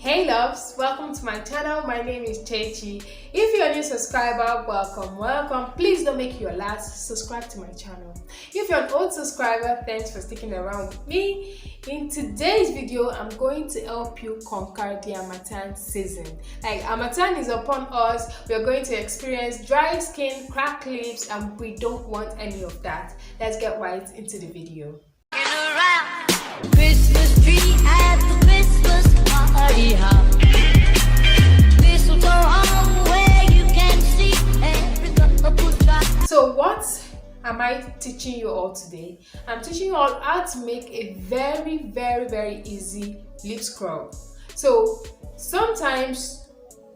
Hey loves, welcome to my channel. My name is Chechi. If you're a new subscriber, welcome. Please don't make your last. Subscribe to my channel. If you're an old subscriber, thanks for sticking around with me. In today's video, I'm going to help you conquer the Harmattan season. Like Harmattan is upon us, we're going to experience dry skin, cracked lips, and we don't want any of that. Let's get right into the video. Christmas tree at the Christmas party hop. This will go on where you can see every couple drops. So what am I teaching you all today? I'm teaching you all how to make a very easy lip scrub. So sometimes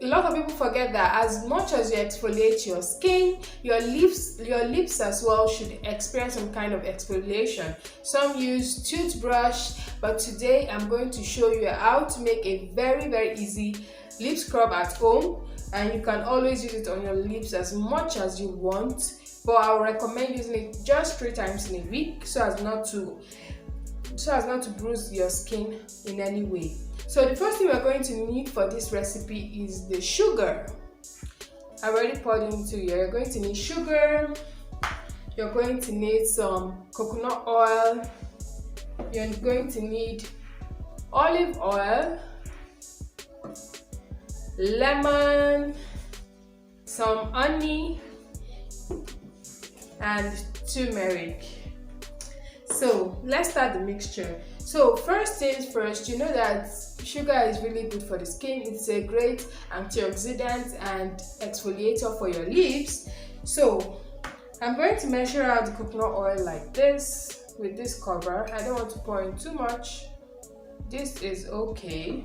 a lot of people forget that as much as you exfoliate your skin, your lips as well should experience some kind of exfoliation. Some use toothbrush, but today I'm going to show you how to make a very easy lip scrub at home, and you can always use it on your lips as much as you want, but I would recommend using it just 3 times in a week so as not to bruise your skin in any way. So the first thing we're going to need for this recipe is the sugar. I already poured into here. You're going to need sugar, you're going to need some coconut oil, you're going to need olive oil, lemon, some honey, and turmeric. So let's start the mixture. So first things first, you know that sugar is really good for the skin. It's a great antioxidant and exfoliator for your lips. So I'm going to measure out the coconut oil like this with this cover. I don't want to pour in too much. This is okay.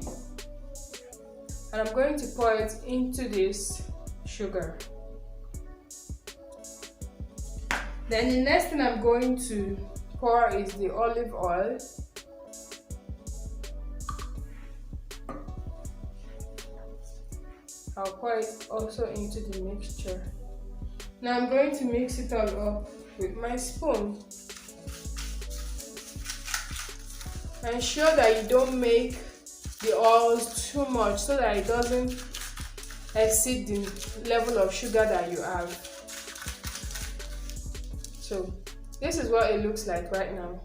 And I'm going to pour it into this sugar. Then the next thing I'm going to pour is the olive oil. I'll pour it also into the mixture. Now I'm going to mix it all up with my spoon. Ensure that you don't make the oils too much so that it doesn't exceed the level of sugar that you have. So this is what it looks like right now.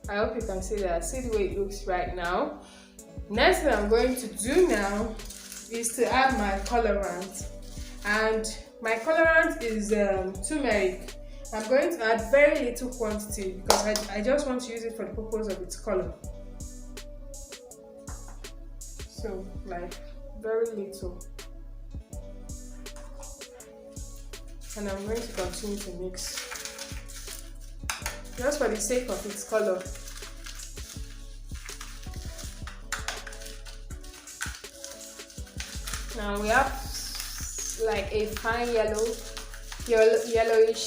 I hope you can see that. See the way it looks right now. Next thing I'm going to do now is to add my colorant, and my colorant is turmeric. I'm going to add very little quantity because I just want to use it for the purpose of its color. So like very little, and I'm going to continue to mix just for the sake of its color. Now we have like a fine yellowish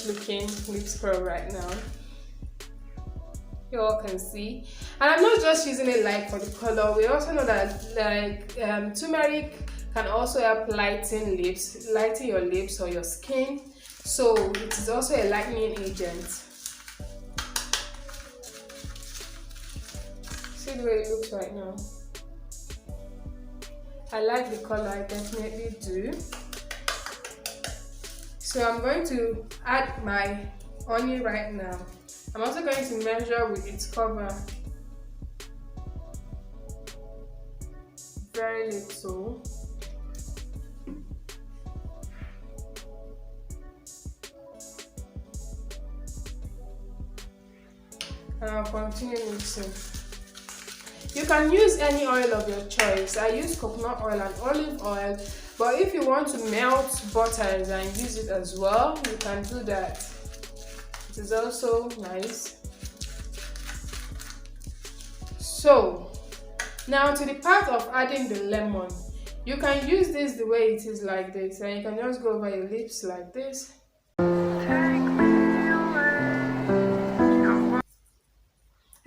looking lip scrub right now. You all can see, and I'm not just using it like for the color. We also know that like turmeric can also help lighten your lips or your skin. So it is also a lightening agent. See the way it looks right now. I like the color, I definitely do. So I'm going to add my honey right now. I'm also going to measure with its cover. Very little. And I'll continue mixing. You can use any oil of your choice. I use coconut oil and olive oil, but if you want to melt butters and use it as well, you can do that. It is also nice. So now to the part of adding the lemon. You can use this the way it is like this, and you can just go over your lips like this.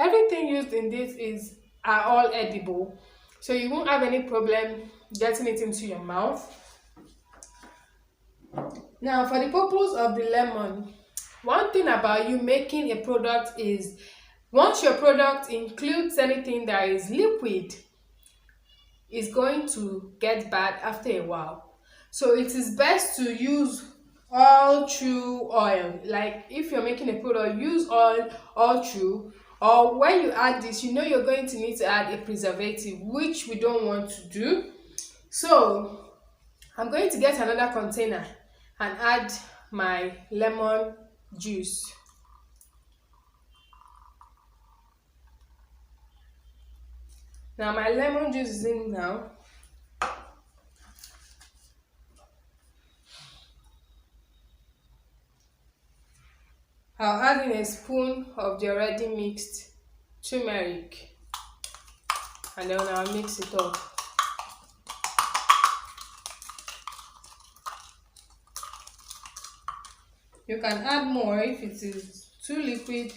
Everything used in this are all edible, so you won't have any problem getting it into your mouth. Now for the purpose of the lemon, one thing about you making a product is once your product includes anything that is liquid, is going to get bad after a while. So it is best to use all through oil. Like if you're making a product, use oil all through. Or when you add this, you know you're going to need to add a preservative, which we don't want to do. So I'm going to get another container and add my lemon juice. Now my lemon juice is in now. I'll add in a spoon of the already mixed turmeric, and then I'll mix it up. You can add more if it is too liquid,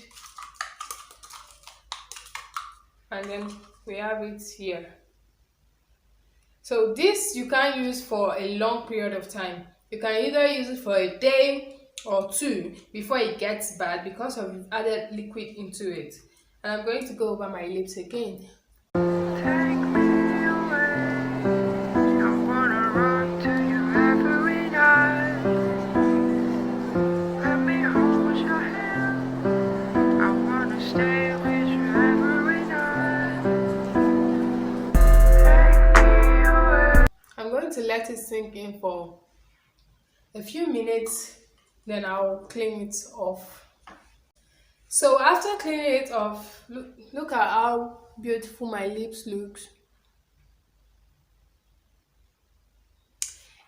and then we have it here. So this you can use for a long period of time. You can either use it for a day or two before it gets bad because of you've added liquid into it. And I'm going to go over my lips again. Take me away. I wanna run to you every night. Let me hold your hand. I wanna stay with you every night. Take me away. I'm going to let it sink in for a few minutes, then I'll clean it off. So after cleaning it off, look at how beautiful my lips looks.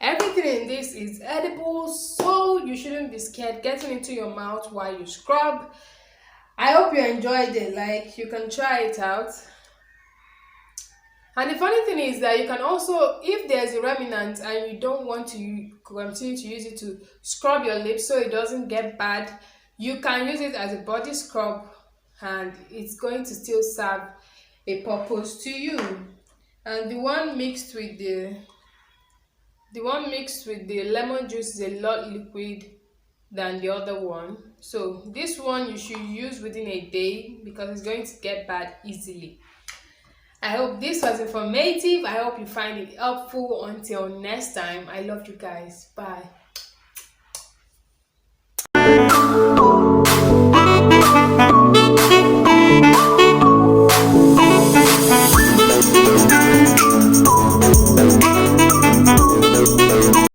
Everything in this is edible, so you shouldn't be scared getting into your mouth while you scrub. I hope you enjoyed it. Like, you can try it out. And the funny thing is that you can also, if there's a remnant and you don't want to continue to use it to scrub your lips so it doesn't get bad, you can use it as a body scrub and it's going to still serve a purpose to you. And the one mixed with the lemon juice is a lot liquid than the other one. So this one you should use within a day because it's going to get bad easily. I hope this was informative. I hope you find it helpful. Until next time, I love you guys. Bye.